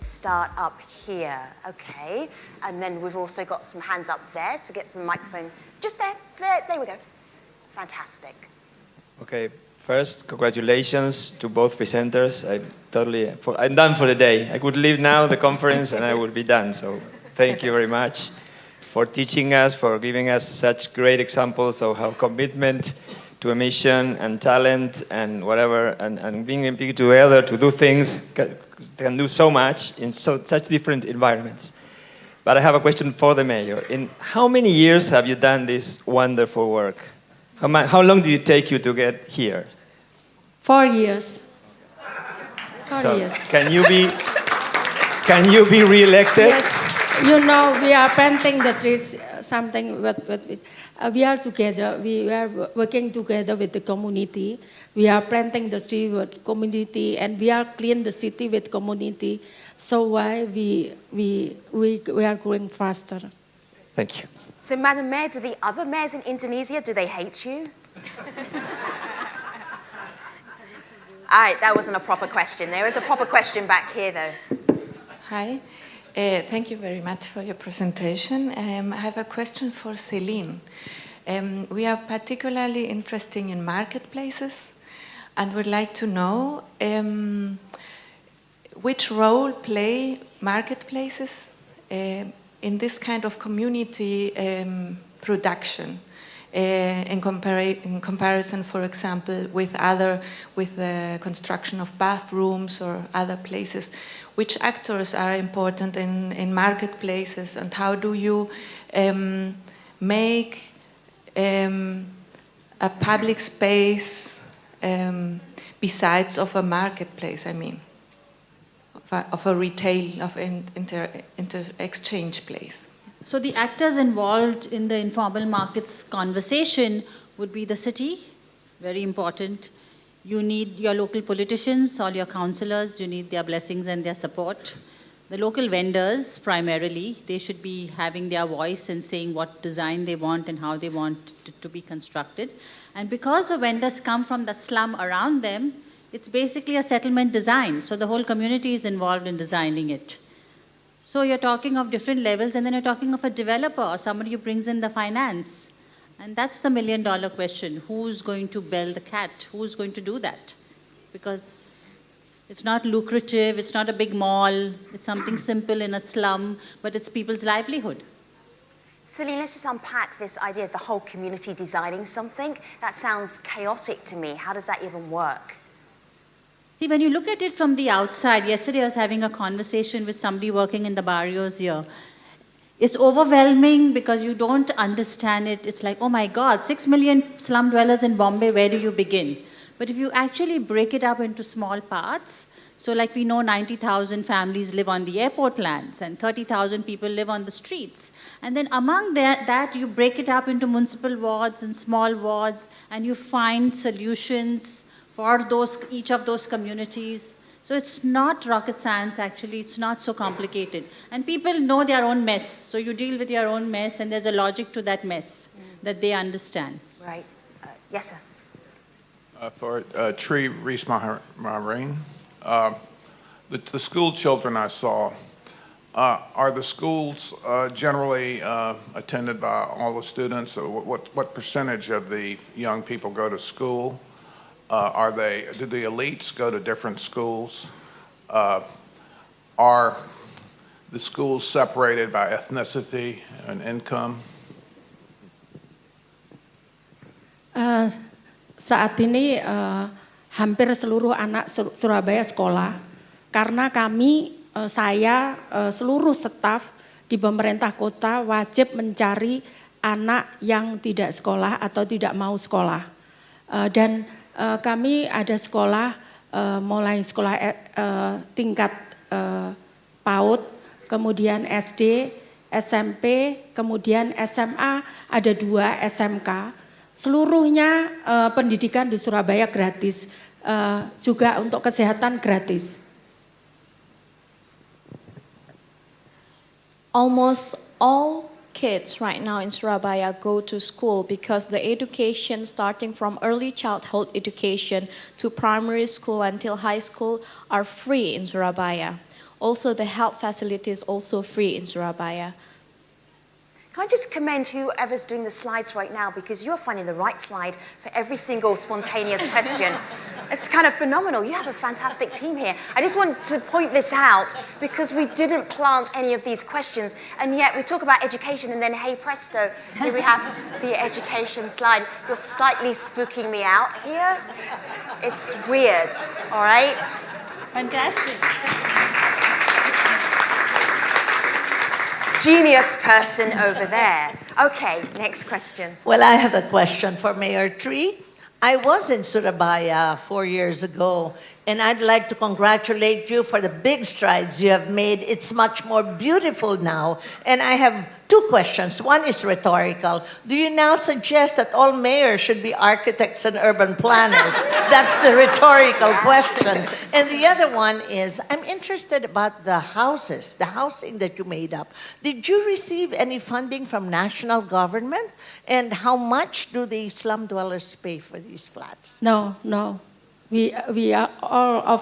Let's start up here, okay. And then we've also got some hands up there, so get some microphone. Just there, there we go. Fantastic. Okay, first, congratulations to both presenters. I'm done for the day. I could leave now the conference and I would be done. So thank you very much for teaching us, for giving us such great examples of how commitment to a mission and talent and whatever, and being people together to do things can do so much in such different environments. But I have a question for the mayor. In how many years have you done this wonderful work? How long did it take you to get here? 4 years. 4 years. Can you be re-elected? Yes. You know, we are planting the trees, something we are together. We are working together with the community. We are planting the tree with community, and we are clean the city with community. So why we are growing faster. Thank you. So, Madam Mayor, do the other mayors in Indonesia, do they hate you? All right, that wasn't a proper question. There is a proper question back here, though. Hi. Thank you very much for your presentation. I have a question for Celine. We are particularly interested in marketplaces and would like to know which role play marketplaces in this kind of community production in comparison, for example, with the construction of bathrooms or other places. Which actors are important in marketplaces, and how do you make a public space besides of a marketplace? I mean, of a retail, of exchange place. So the actors involved in the informal markets conversation would be the city, very important. You need your local politicians, all your councillors, you need their blessings and their support. The local vendors, primarily, they should be having their voice and saying what design they want and how they want it to be constructed. And because the vendors come from the slum around them, it's basically a settlement design. So the whole community is involved in designing it. So you're talking of different levels, and then you're talking of a developer or somebody who brings in the finance. And that's the million-dollar question. Who's going to bell the cat? Who's going to do that? Because it's not lucrative, it's not a big mall, it's something simple in a slum, but it's people's livelihood. Celine, let's just unpack this idea of the whole community designing something. That sounds chaotic to me. How does that even work? See, when you look at it from the outside, yesterday I was having a conversation with somebody working in the barrios here. It's overwhelming because you don't understand it. It's like, oh my God, 6 million slum dwellers in Bombay, where do you begin? But if you actually break it up into small parts, so like we know 90,000 families live on the airport lands and 30,000 people live on the streets. And then among that, you break it up into municipal wards and small wards, and you find solutions for each of those communities. So it's not rocket science, actually. It's not so complicated. And people know their own mess. So you deal with your own mess, and there's a logic to that mess that they understand. Right. Yes, sir. For Tree Reese Maureen, the school children I saw, are the schools generally attended by all the students? What percentage of the young people go to school? Do the elites go to different schools? Are the schools separated by ethnicity and income? Saat ini hampir seluruh anak Surabaya sekolah, karena kami, saya, seluruh staf di pemerintah kota wajib mencari anak yang tidak sekolah atau tidak mau sekolah. Dan kami ada sekolah, mulai sekolah tingkat PAUD, kemudian SD, SMP, kemudian SMA, ada 2 SMK. Seluruhnya pendidikan di Surabaya gratis, juga untuk kesehatan gratis. Almost all kids right now in Surabaya go to school because the education starting from early childhood education to primary school until high school are free in Surabaya. Also, the health facility is also free in Surabaya. Can I just commend whoever's doing the slides right now, because you're finding the right slide for every single spontaneous question. It's kind of phenomenal. You have a fantastic team here. I just want to point this out because we didn't plant any of these questions, and yet we talk about education, and then hey presto, here we have the education slide. You're slightly spooking me out here. It's weird, all right? Fantastic. Genius person over there. Okay, next question. Well, I have a question for Mayor Tree. I was in Surabaya 4 years ago, and I'd like to congratulate you for the big strides you have made. It's much more beautiful now. And I have two questions. One is rhetorical. Do you now suggest that all mayors should be architects and urban planners? That's the rhetorical question. And the other one is, I'm interested about the houses, the housing that you made up. Did you receive any funding from national government? And how much do the slum dwellers pay for these flats? No, no. We are all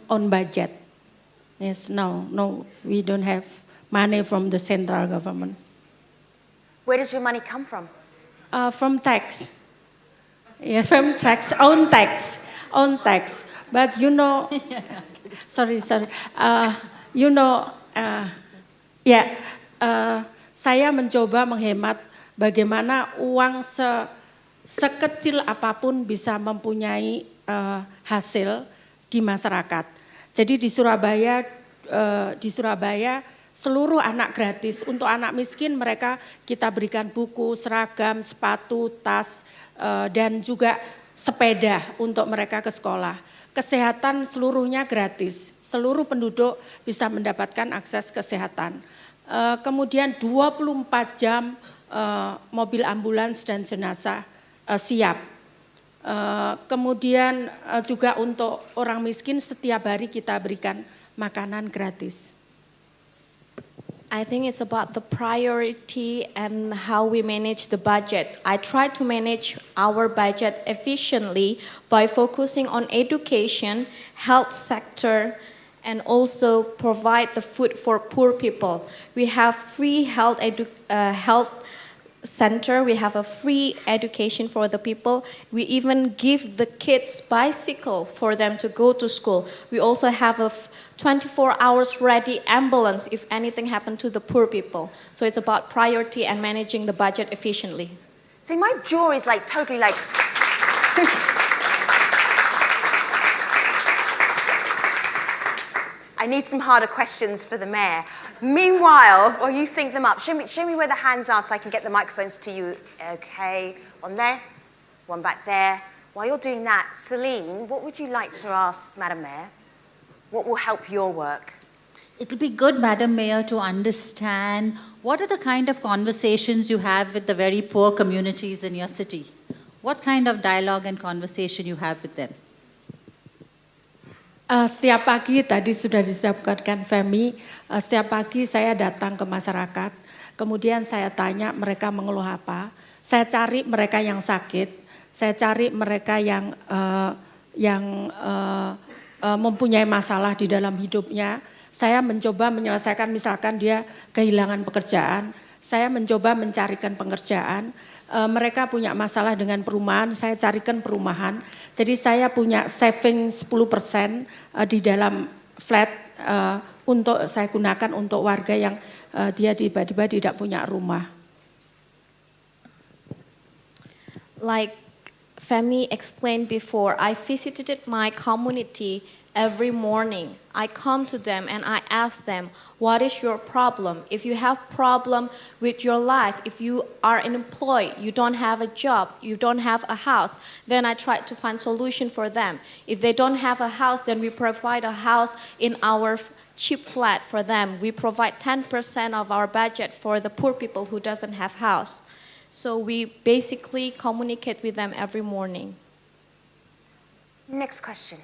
on budget. Yes, no, we don't have money from the central government. Where does your money come from? From tax. Yeah, from tax, own tax. But you know, sorry. Saya mencoba menghemat bagaimana uang sekecil apapun bisa mempunyai hasil di masyarakat. Jadi di Surabaya seluruh anak gratis. Untuk anak miskin mereka kita berikan buku, seragam, sepatu, tas, dan juga sepeda untuk mereka ke sekolah. Kesehatan seluruhnya gratis. Seluruh penduduk bisa mendapatkan akses kesehatan. Kemudian 24 jam mobil ambulans dan jenazah siap. Kemudian juga untuk orang miskin setiap hari kita berikan makanan gratis. I think it's about the priority and how we manage the budget. I try to manage our budget efficiently by focusing on education, health sector, and also provide the food for poor people. We have free health center, we have a free education for the people. We even give the kids bicycle for them to go to school. We also have a 24 hours ready ambulance if anything happened to the poor people. So it's about priority and managing the budget efficiently. See, my jaw is like totally like... I need some harder questions for the mayor. Meanwhile, while you think them up, show me where the hands are so I can get the microphones to you. Okay, one there, one back there. While you're doing that, Celine, what would you like to ask Madam Mayor? What will help your work? It'll be good, Madam Mayor, to understand what are the kind of conversations you have with the very poor communities in your city. What kind of dialogue and conversation you have with them? Setiap pagi tadi sudah disebutkan Femi, setiap pagi saya datang ke masyarakat, kemudian saya tanya mereka mengeluh apa, saya cari mereka yang sakit, saya cari mereka yang mempunyai masalah di dalam hidupnya, saya mencoba menyelesaikan misalkan dia kehilangan pekerjaan, saya mencoba mencarikan pekerjaan, mereka punya masalah dengan perumahan, saya carikan perumahan. Jadi saya punya saving 10% di dalam flat untuk saya gunakan untuk warga yang dia tiba-tiba tidak punya rumah. Like Femi explained before, I visited my community every morning. I come to them and I ask them, what is your problem? If you have problem with your life, if you are unemployed, you don't have a job, you don't have a house, then I try to find solution for them. If they don't have a house, then we provide a house in our cheap flat for them. We provide 10% of our budget for the poor people who doesn't have house. So we basically communicate with them every morning. Next question.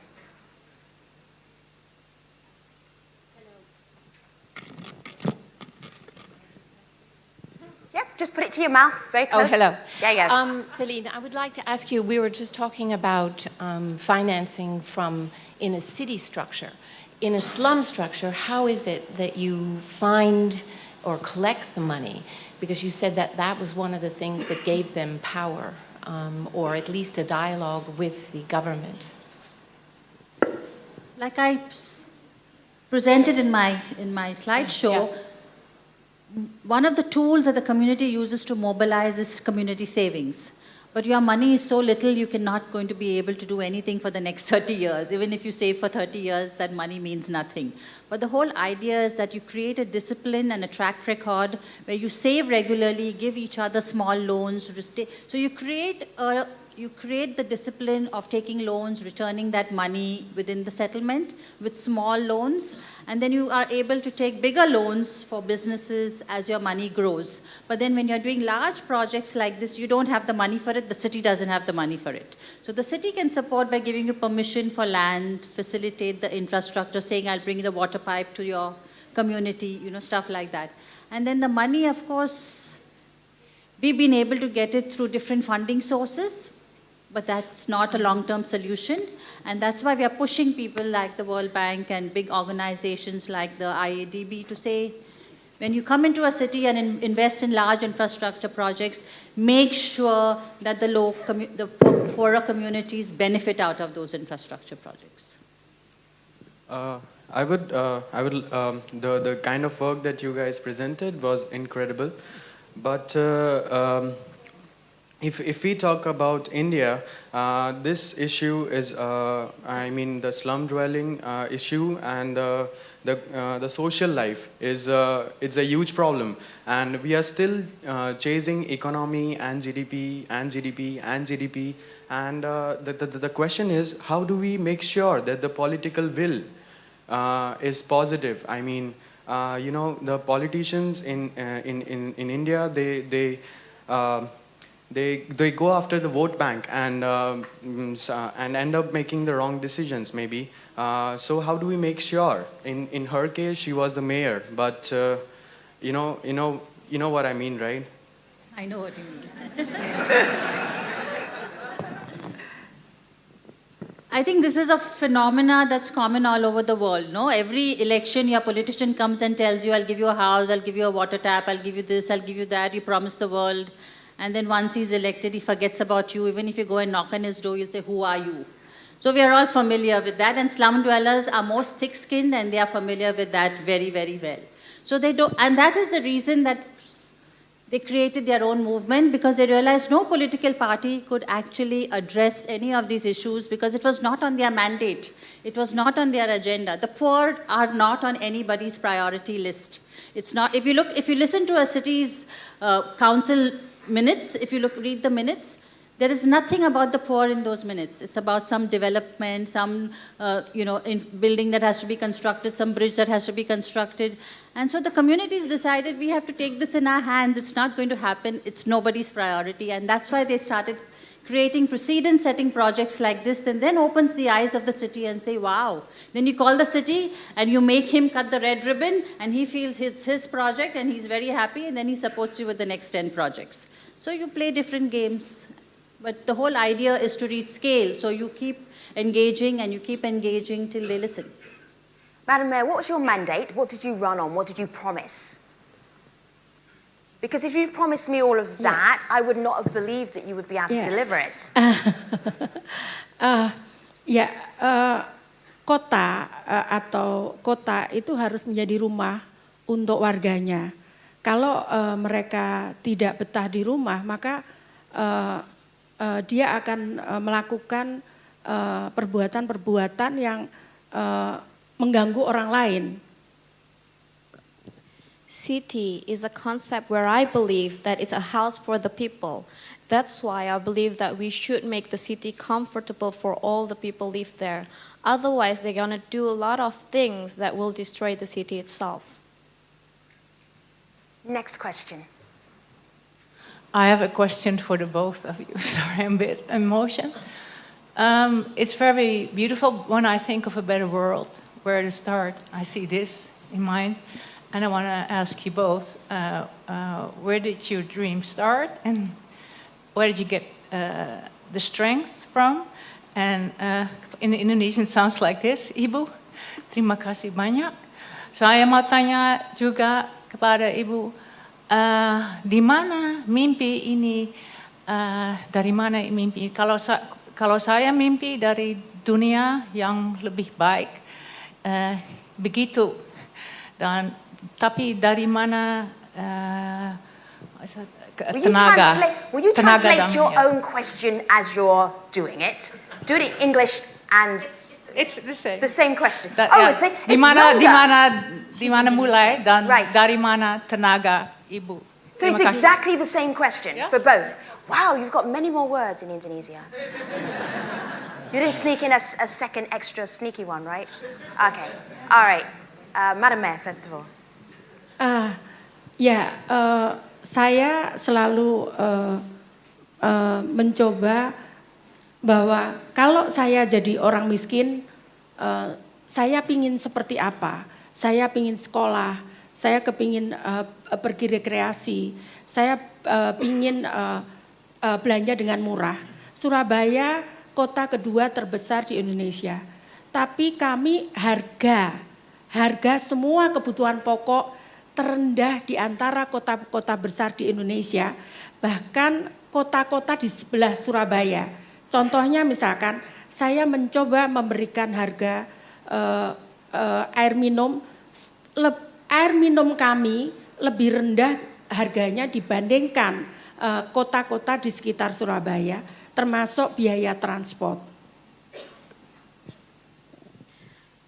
Yep, just put it to your mouth, very close. Oh, hello. Yeah. Celine, I would like to ask you, we were just talking about financing from in a city structure. in a slum structure, how is it that you find or collect the money? Because you said that that was one of the things that gave them power, or at least a dialogue with the government. Like I presented in my slideshow, one of the tools that the community uses to mobilize is community savings. But your money is so little, you cannot going to be able to do anything for the next 30 years. Even if you save for 30 years, that money means nothing. But the whole idea is that you create a discipline and a track record where you save regularly, give each other small loans. So you create the discipline of taking loans, returning that money within the settlement with small loans, and then you are able to take bigger loans for businesses as your money grows. But then when you're doing large projects like this, you don't have the money for it, the city doesn't have the money for it. So the city can support by giving you permission for land, facilitate the infrastructure, saying I'll bring the water pipe to your community, stuff like that. And then the money, of course, we've been able to get it through different funding sources, but that's not a long-term solution. And that's why we are pushing people like the World Bank and big organizations like the IADB to say, when you come into a city and invest in large infrastructure projects, make sure that the poorer communities benefit out of those infrastructure projects. The kind of work that you guys presented was incredible. But if we talk about India, this issue is, the slum dwelling issue and the social life is it's a huge problem, and we are still chasing economy and GDP and GDP and GDP. And the question is, how do we make sure that the political will is positive? The politicians in India, they go after the vote bank and end up making the wrong decisions, maybe. So how do we make sure? In her case, she was the mayor, but you know what I mean, right? I know what you mean. I think this is a phenomena that's common all over the world, no? Every election, your politician comes and tells you, I'll give you a house, I'll give you a water tap, I'll give you this, I'll give you that, you promise the world. And then once he's elected, he forgets about you. Even if you go and knock on his door, you'll say, who are you? So we are all familiar with that. And slum dwellers are most thick-skinned, and they are familiar with that very, very well. So they don't, and that is the reason that they created their own movement, because they realized no political party could actually address any of these issues because it was not on their mandate. It was not on their agenda. The poor are not on anybody's priority list. It's not, if you listen to a city's council minutes, if you read the minutes, there is nothing about the poor in those minutes. It's about some development, some building that has to be constructed, some bridge that has to be constructed. And so the communities decided we have to take this in our hands. It's not going to happen. It's nobody's priority. And that's why they started creating precedent-setting projects like this, and then opens the eyes of the city and say, wow. Then you call the city and you make him cut the red ribbon, and he feels it's his project and he's very happy, and then he supports you with the next 10 projects. So you play different games. But the whole idea is to reach scale, so you keep engaging and you keep engaging till they listen. Madam Mayor, what was your mandate? What did you run on? What did you promise? Because if you promised me all of that, I would not have believed that you would be able to deliver it. Kota itu harus menjadi rumah untuk warganya. Kalau mereka tidak betah di rumah, maka dia akan melakukan perbuatan-perbuatan yang mengganggu orang lain. City is a concept where I believe that it's a house for the people. That's why I believe that we should make the city comfortable for all the people live there. Otherwise, they're going to do a lot of things that will destroy the city itself. Next question. I have a question for the both of you. Sorry, I'm a bit emotional. It's very beautiful. When I think of a better world, where to start, I see this in mind. And I want to ask you both, where did your dream start? And where did you get the strength from? And in Indonesian, it sounds like this. Ibu, Terima kasih banyak. Saya mau tanya juga kepada Ibu, di mana mimpi ini, dari mana mimpi? Kalau saya mimpi dari dunia yang lebih baik, begitu. Tapi dari mana tenaga? Will you tenaga translate your dalamnya? own question as you're doing it? Do it in English and It's the same. the same question. Yeah. Di mana mulai dan Right. dari mana tenaga Ibu? So it's Terima kasih. exactly the same question Yeah. for both. Wow, you've got many more words in Indonesia. You didn't sneak in a second extra sneaky one, right? Okay. All right. Madam Mayor, first of all. Saya selalu mencoba bahwa kalau saya jadi orang miskin, saya pingin seperti apa? Saya pingin sekolah, saya kepingin pergi rekreasi, saya pingin belanja dengan murah. Surabaya kota kedua terbesar di Indonesia, tapi kami harga semua kebutuhan pokok terendah di antara kota-kota besar di Indonesia, bahkan kota-kota di sebelah Surabaya. Contohnya misalkan saya mencoba memberikan harga air minum kami lebih rendah harganya dibandingkan kota-kota di sekitar Surabaya, termasuk biaya transport.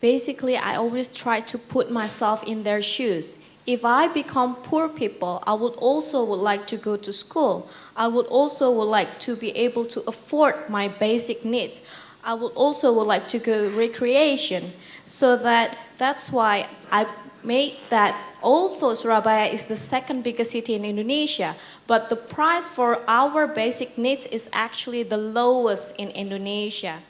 Basically, I always try to put myself in their shoes. If I become poor people, I would like to go to school. I would like to be able to afford my basic needs. I would like to go recreation. So that's why I made that, although Surabaya is the second biggest city in Indonesia, but the price for our basic needs is actually the lowest in Indonesia.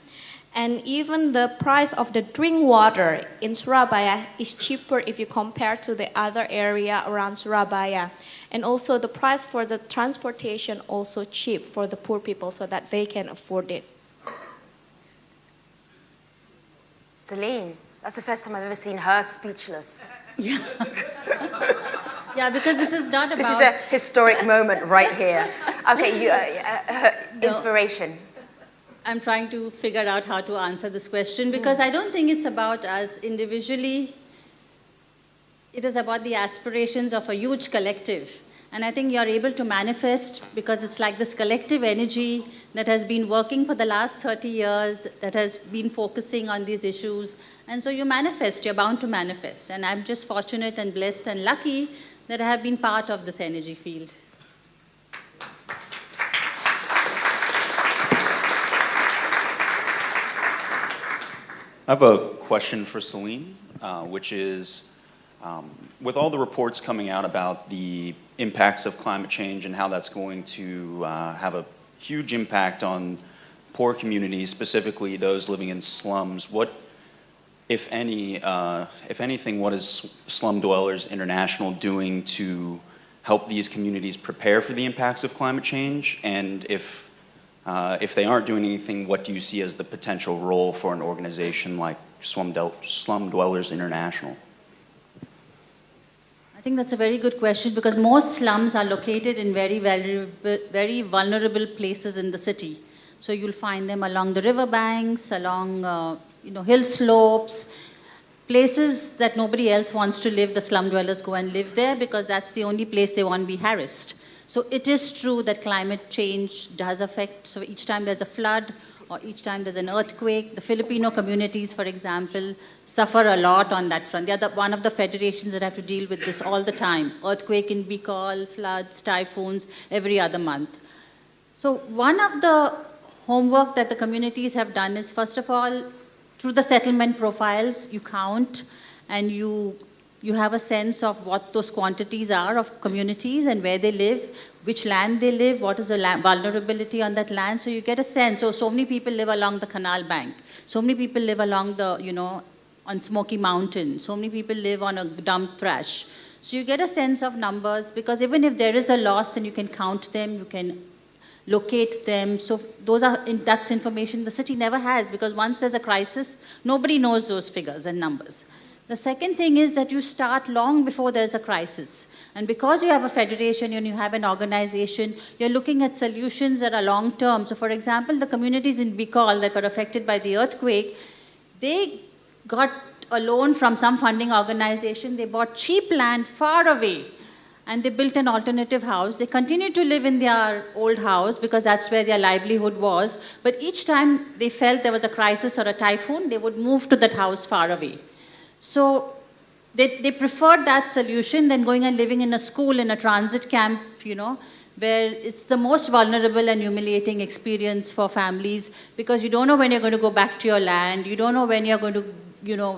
And even the price of the drink water in Surabaya is cheaper if you compare to the other area around Surabaya. And also the price for the transportation also cheap for the poor people so that they can afford it. Celine, that's the first time I've ever seen her speechless. Yeah. Yeah, because this is not about... This is a historic moment right here. Okay, inspiration. I'm trying to figure out how to answer this question because I don't think it's about us individually. It is about the aspirations of a huge collective. And I think you're able to manifest because it's like this collective energy that has been working for the last 30 years, that has been focusing on these issues. And so you manifest, you're bound to manifest. And I'm just fortunate and blessed and lucky that I have been part of this energy field. I have a question for Celine, which is, with all the reports coming out about the impacts of climate change and how that's going to have a huge impact on poor communities, specifically those living in slums, what, if anything, what is Slum Dwellers International doing to help these communities prepare for the impacts of climate change? And if they aren't doing anything, what do you see as the potential role for an organization like Slum Dwellers International? I think that's a very good question because most slums are located in very vulnerable places in the city. So you'll find them along the riverbanks, along hill slopes, places that nobody else wants to live. The slum dwellers go and live there because that's the only place they want to be harassed. So it is true that climate change does affect, so each time there's a flood or each time there's an earthquake, the Filipino communities, for example, suffer a lot on that front. They're one of the federations that have to deal with this all the time. Earthquake in Bicol, floods, typhoons, every other month. So one of the homework that the communities have done is, first of all, through the settlement profiles, you count and you have a sense of what those quantities are of communities and where they live, which land they live, what is the vulnerability on that land. So you get a sense. So many people live along the canal bank. So many people live along the, on Smoky Mountain. So many people live on a dumped trash. So you get a sense of numbers because even if there is a loss and you can count them, you can locate them. So that's information the city never has, because once there's a crisis, nobody knows those figures and numbers. The second thing is that you start long before there's a crisis. And because you have a federation and you have an organization, you're looking at solutions that are long term. So for example, the communities in Bicol that were affected by the earthquake, they got a loan from some funding organization. They bought cheap land far away and they built an alternative house. They continued to live in their old house because that's where their livelihood was. But each time they felt there was a crisis or a typhoon, they would move to that house far away. So they preferred that solution than going and living in a school, in a transit camp, where it's the most vulnerable and humiliating experience for families, because you don't know when you're going to go back to your land. You don't know when you're going to,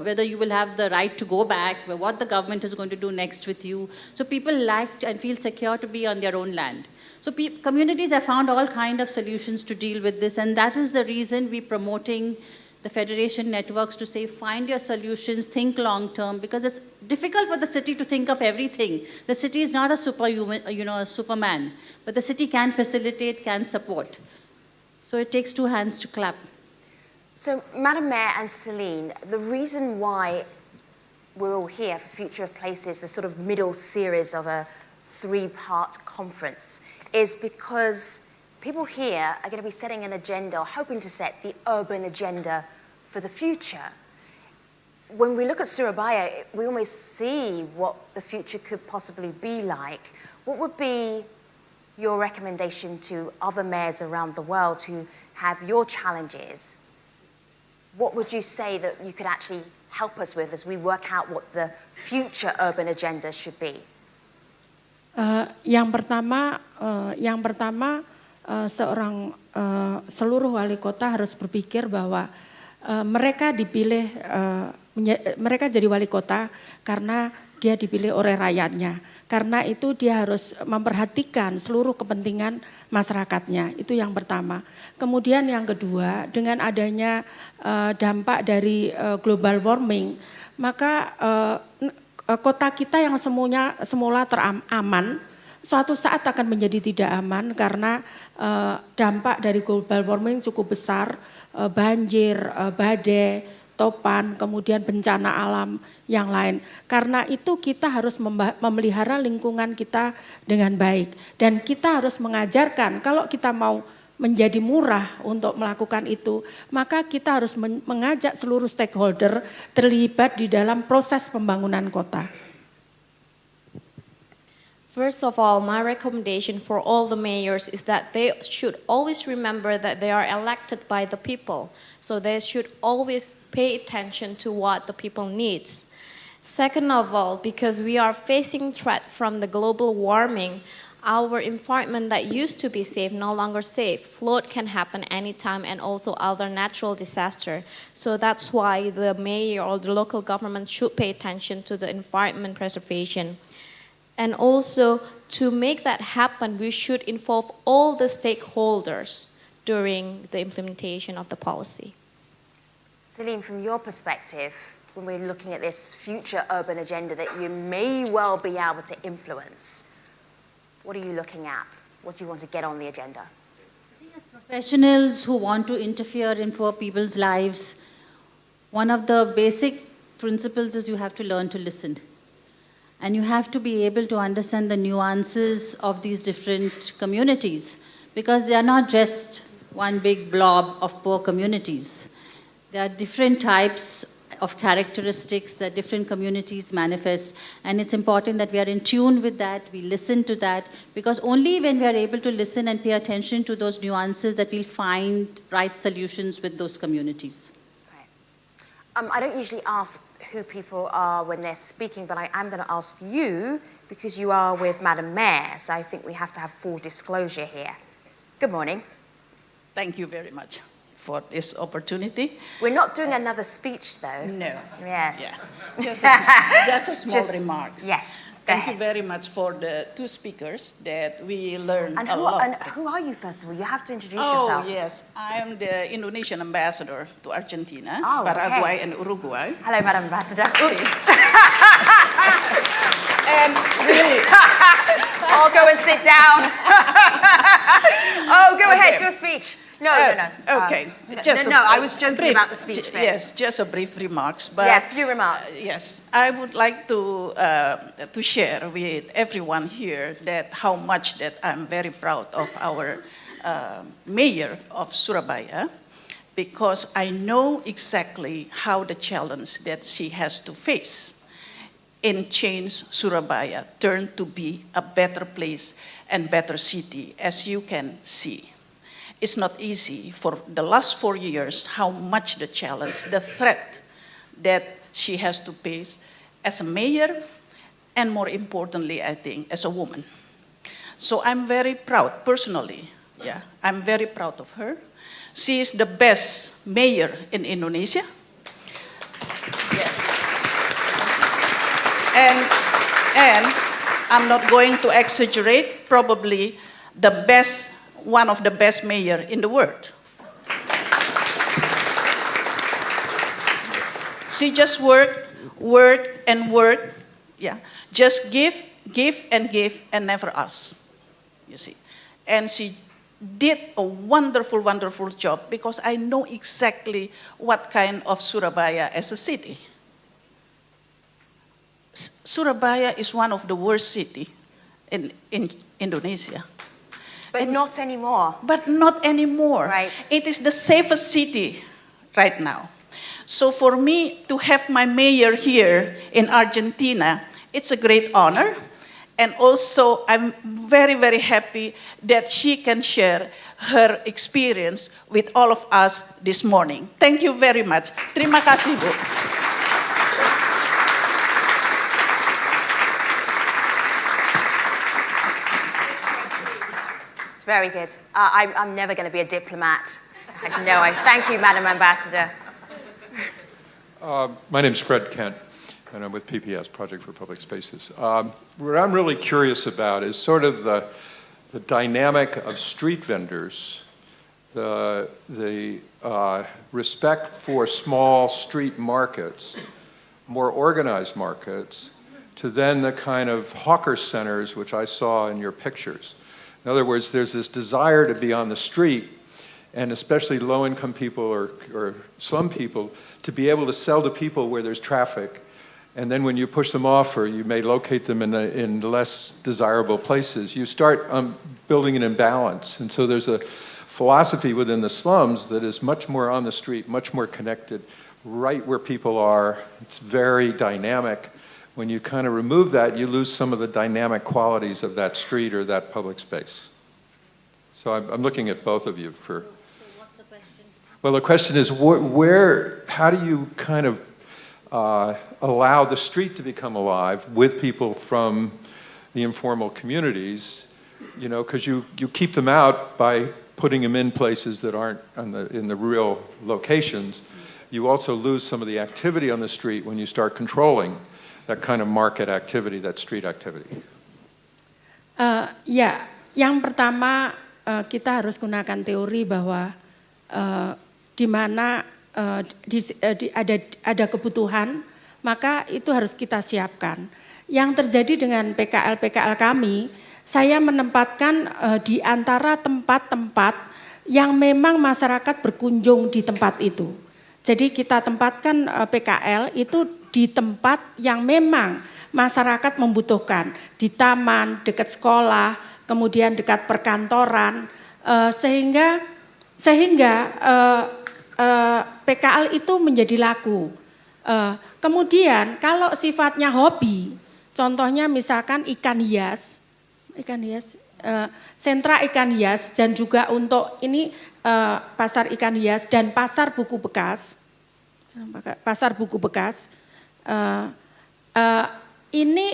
whether you will have the right to go back, what the government is going to do next with you. So people like and feel secure to be on their own land. So communities have found all kinds of solutions to deal with this, and that is the reason we're promoting the federation networks to say, find your solutions, think long term, because it's difficult for the city to think of everything. The city is not a superhuman, a superman, but the city can facilitate, can support. So it takes two hands to clap. So, Madam Mayor and Celine, the reason why we're all here for Future of Places, the sort of middle series of a 3-part conference, is because people here are going to be setting an agenda, or hoping to set the urban agenda for the future. When we look at Surabaya, we almost see what the future could possibly be like. What would be your recommendation to other mayors around the world who have your challenges? What would you say that you could actually help us with as we work out what the future urban agenda should be? Yang pertama, seluruh wali kota harus berpikir bahwa mereka dipilih, mereka jadi wali kota karena dia dipilih oleh rakyatnya. Karena itu dia harus memperhatikan seluruh kepentingan masyarakatnya. Itu yang pertama. Kemudian yang kedua, dengan adanya dampak dari global warming, maka kota kita yang semula teraman, suatu saat akan menjadi tidak aman karena dampak dari global warming cukup besar, banjir, badai, topan, kemudian bencana alam yang lain. Karena itu kita harus memelihara lingkungan kita dengan baik. Dan kita harus mengajarkan kalau kita mau menjadi murah untuk melakukan itu, maka kita harus mengajak seluruh stakeholder terlibat di dalam proses pembangunan kota. First of all, my recommendation for all the mayors is that they should always remember that they are elected by the people. So they should always pay attention to what the people needs. Second of all, because we are facing threat from the global warming, our environment that used to be safe no longer safe. Flood can happen anytime, and also other natural disaster. So that's why the mayor or the local government should pay attention to the environment preservation. And also, to make that happen, we should involve all the stakeholders during the implementation of the policy. Celine, from your perspective, when we're looking at this future urban agenda that you may well be able to influence, what are you looking at? What do you want to get on the agenda? I think as professionals who want to interfere in poor people's lives, one of the basic principles is you have to learn to listen. And you have to be able to understand the nuances of these different communities, because they are not just one big blob of poor communities. There are different types of characteristics that different communities manifest, and it's important that we are in tune with that, we listen to that, because only when we are able to listen and pay attention to those nuances that we'll find right solutions with those communities. Right. I don't usually ask who people are when they're speaking, but I am going to ask you, because you are with Madam Mayor, so I think we have to have full disclosure here. Good morning. Thank you very much for this opportunity. We're not doing another speech, though. No. Yes. Yeah. Just a small remark. Yes. Thank you very much for the two speakers that we learned a lot. And who are you, first of all? You have to introduce yourself. Oh, yes. I am the Indonesian ambassador to Argentina, Oh, Paraguay, okay. and Uruguay. Hello, Madam Ambassador. Oops. And really, I'll go and sit down. Oh, your speech. No. Okay. No, I was joking about the speech bit. Yes, just a brief remarks. But, yeah, a few remarks. Yes, I would like to share with everyone here that how much that I'm very proud of our mayor of Surabaya, because I know exactly how the challenge that she has to face in change Surabaya, turn to be a better place and better city, as you can see. It's not easy for the last 4 years, how much the challenge, the threat that she has to face as a mayor, and more importantly, I think, as a woman. So I'm very proud, personally, I'm very proud of her. She is the best mayor in Indonesia. Yes. And I'm not going to exaggerate, probably one of the best mayor in the world. She just work, just give, and never ask, you see. And she did a wonderful, wonderful job, because I know exactly what kind of Surabaya as a city. Surabaya is one of the worst cities in Indonesia. But not anymore. But not anymore. Right. It is the safest city right now. So for me to have my mayor here in Argentina, it's a great honor. And also, I'm very, very happy that she can share her experience with all of us this morning. Thank you very much. Terima kasih, Bu. Very good. I'm never going to be a diplomat. Thank you, Madam Ambassador. My name's Fred Kent, and I'm with PPS, Project for Public Spaces. What I'm really curious about is sort of the dynamic of street vendors, the respect for small street markets, more organized markets, to then the kind of hawker centers which I saw in your pictures. In other words, there's this desire to be on the street, and especially low-income people or slum people, to be able to sell to people where there's traffic. And then when you push them off, or you may locate them in less desirable places, you start building an imbalance. And so there's a philosophy within the slums that is much more on the street, much more connected, right where people are. It's very dynamic. When you kind of remove that, you lose some of the dynamic qualities of that street or that public space. So I'm looking at both of you for... So what's the question? Well, the question is, how do you kind of allow the street to become alive with people from the informal communities, you know, because you keep them out by putting them in places that aren't in the real locations. You also lose some of the activity on the street when you start controlling that kind of market activity, that street activity. Yang pertama kita harus gunakan teori bahwa di mana ada kebutuhan, maka itu harus kita siapkan. Yang terjadi dengan PKL kami, saya menempatkan di antara tempat-tempat yang memang masyarakat berkunjung di tempat itu. Jadi kita tempatkan PKL itu di tempat yang memang masyarakat membutuhkan, di taman, dekat sekolah, kemudian dekat perkantoran, sehingga PKL itu menjadi laku. Kemudian kalau sifatnya hobi, contohnya misalkan ikan hias, sentra ikan hias, dan juga untuk ini pasar ikan hias dan pasar buku bekas. Ini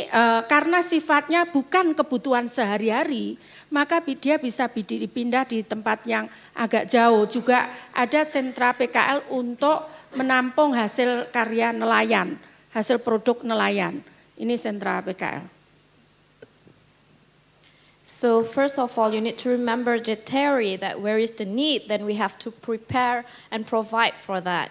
karena sifatnya bukan kebutuhan sehari-hari, maka dia bisa dipindah di tempat yang agak jauh. Juga ada sentra PKL untuk menampung hasil karya nelayan, hasil produk nelayan. Ini sentra PKL. So first of all, you need to remember the theory that where is the need, then we have to prepare and provide for that.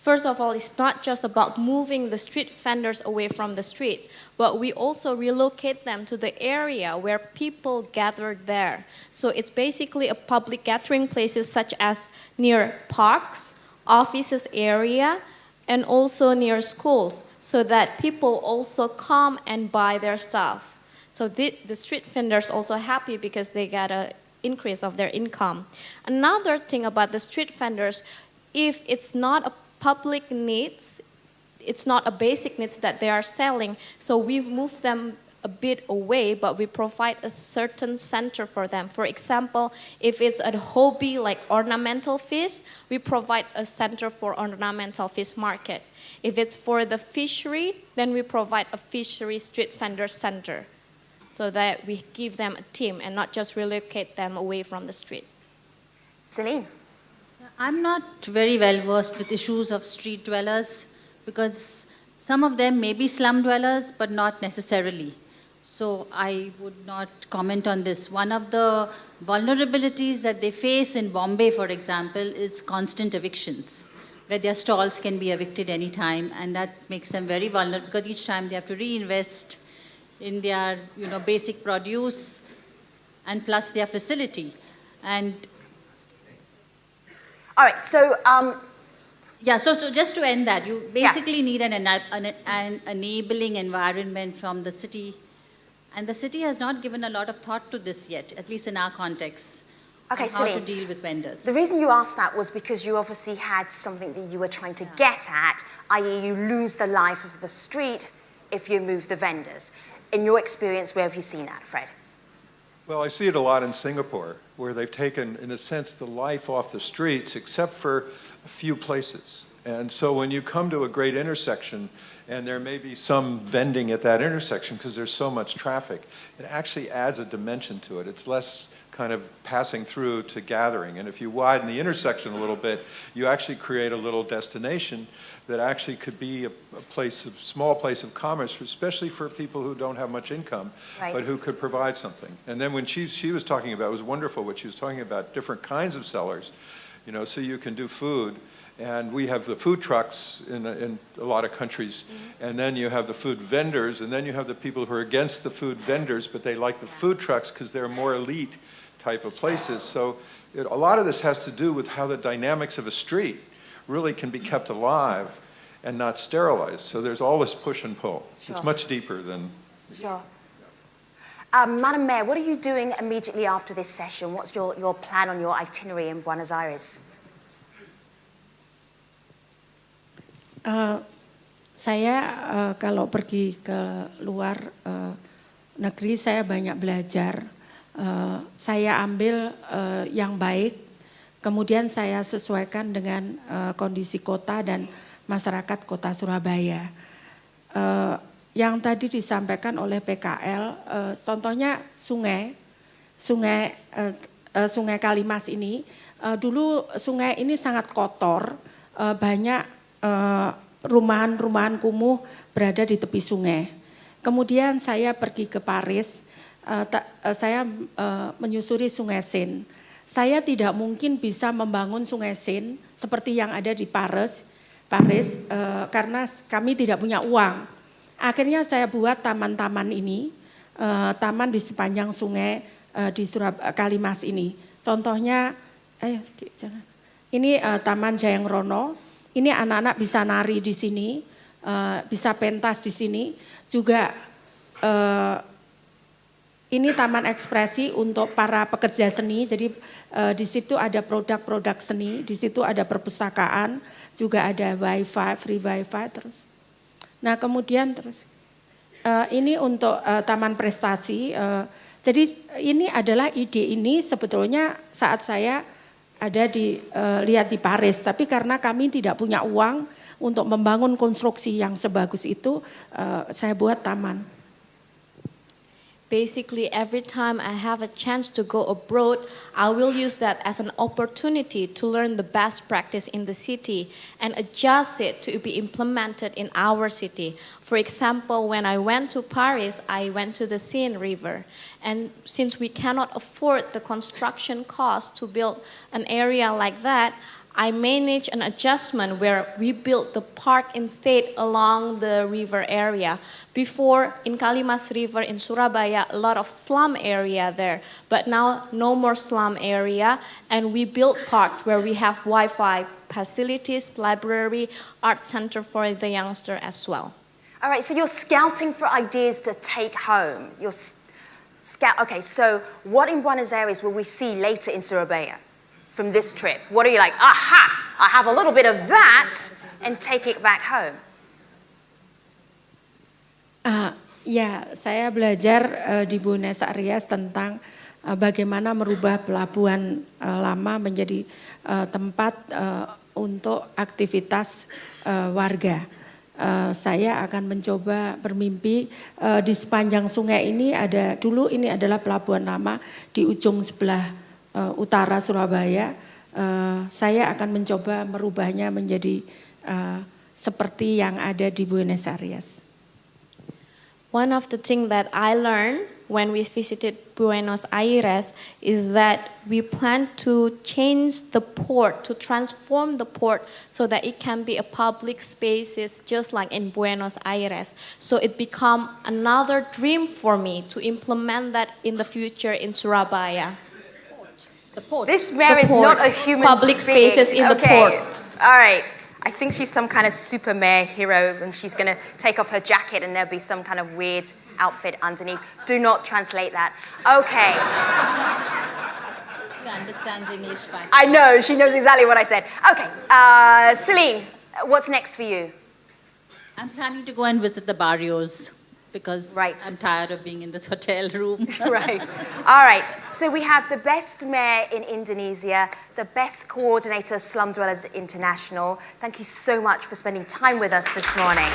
First of all, it's not just about moving the street vendors away from the street, but we also relocate them to the area where people gather there. So it's basically a public gathering places such as near parks, offices area, and also near schools, so that people also come and buy their stuff. So the street vendors also happy because they get an increase of their income. Another thing about the street vendors, if it's not a public needs, it's not a basic needs that they are selling, so we've moved them a bit away, but we provide a certain center for them. For example, if it's a hobby like ornamental fish, we provide a center for ornamental fish market. If it's for the fishery, then we provide a fishery street vendor center, so that we give them a team and not just relocate them away from the street. Celine? I'm not very well versed with issues of street dwellers because some of them may be slum dwellers, but not necessarily. So I would not comment on this. One of the vulnerabilities that they face in Bombay, for example, is constant evictions, where their stalls can be evicted anytime, and that makes them very vulnerable because each time they have to reinvest in their basic produce and plus their facility. And all right, so so just to end that, you basically need an enabling environment from the city, and the city has not given a lot of thought to this yet, at least in our context. Okay, how Celine, to deal with vendors. The reason you asked that was because you obviously had something that you were trying to get at, i.e. you lose the life of the street if you move the vendors. In your experience, where have you seen that, Fred? Well, I see it a lot in Singapore, where they've taken, in a sense, the life off the streets, except for a few places. And so when you come to a great intersection, and there may be some vending at that intersection because there's so much traffic, it actually adds a dimension to it. It's less kind of passing through to gathering. And if you widen the intersection a little bit, you actually create a little destination that actually could be a small place of commerce, especially for people who don't have much income, but who could provide something. And then when she was talking about, it was wonderful what she was talking about, different kinds of sellers, so you can do food. And we have the food trucks in a lot of countries, and then you have the food vendors, and then you have the people who are against the food vendors, but they like the food trucks because they're more elite type of places. So a lot of this has to do with how the dynamics of a street really can be kept alive and not sterilized. So there's all this push and pull. Sure. It's much deeper than... Sure. Madam Mayor, what are you doing immediately after this session? What's your plan on your itinerary in Buenos Aires? Saya kalau pergi ke luar negeri, saya banyak belajar. Saya ambil yang baik, kemudian saya sesuaikan dengan kondisi kota dan masyarakat kota Surabaya. Yang tadi disampaikan oleh PKL, contohnya sungai Kalimas ini. Dulu sungai ini sangat kotor, banyak rumahan-rumahan kumuh berada di tepi sungai. Kemudian saya pergi ke Paris, saya menyusuri sungai Seine. Saya tidak mungkin bisa membangun sungai Seine seperti yang ada di Paris, karena kami tidak punya uang. Akhirnya saya buat taman-taman ini, taman di sepanjang sungai di Kalimas ini. Contohnya, ini Taman Jayang Rono. Ini anak-anak bisa nari di sini, bisa pentas di sini. Juga ini taman ekspresi untuk para pekerja seni. Jadi di situ ada produk-produk seni, di situ ada perpustakaan, juga ada wifi, free wifi terus. Nah kemudian terus ini untuk taman prestasi. Jadi ini adalah ide ini sebetulnya saat saya ada lihat di Paris, tapi karena kami tidak punya uang untuk membangun konstruksi yang sebagus itu, saya buat taman. Basically, every time I have a chance to go abroad, I will use that as an opportunity to learn the best practice in the city and adjust it to be implemented in our city. For example, when I went to Paris, I went to the Seine River. And since we cannot afford the construction cost to build an area like that, I managed an adjustment where we built the park instead along the river area. Before, in Kalimas River in Surabaya, a lot of slum area there. But now, no more slum area. And we built parks where we have Wi-Fi facilities, library, art center for the youngster as well. All right, so you're scouting for ideas to take home. Okay, so what in Buenos Aires will we see later in Surabaya from this trip? What are you like, aha, I have a little bit of that and take it back home? Ya, saya belajar di Buenos Aires tentang bagaimana merubah pelabuhan lama menjadi tempat untuk aktivitas warga. Saya akan mencoba bermimpi di sepanjang sungai ini dulu ini adalah pelabuhan lama di ujung sebelah utara Surabaya. Saya akan mencoba merubahnya menjadi seperti yang ada di Buenos Aires. One of the things that I learned when we visited Buenos Aires is that we plan to change the port, to transform the port so that it can be a public spaces just like in Buenos Aires. So it become another dream for me to implement that in the future in Surabaya. The port. This mayor is not a human Public being. spaces in the Okay. port. All right. I think she's some kind of super mayor hero and she's going to take off her jacket and there'll be some kind of weird outfit underneath. Do not translate that. Okay. She understands English back. I know, she knows exactly what I said. Okay, Celine, what's next for you? I'm planning to go and visit the barrios because I'm tired of being in this hotel room. Right. All right. So we have the best mayor in Indonesia, the best coordinator, Slum Dwellers International. Thank you so much for spending time with us this morning.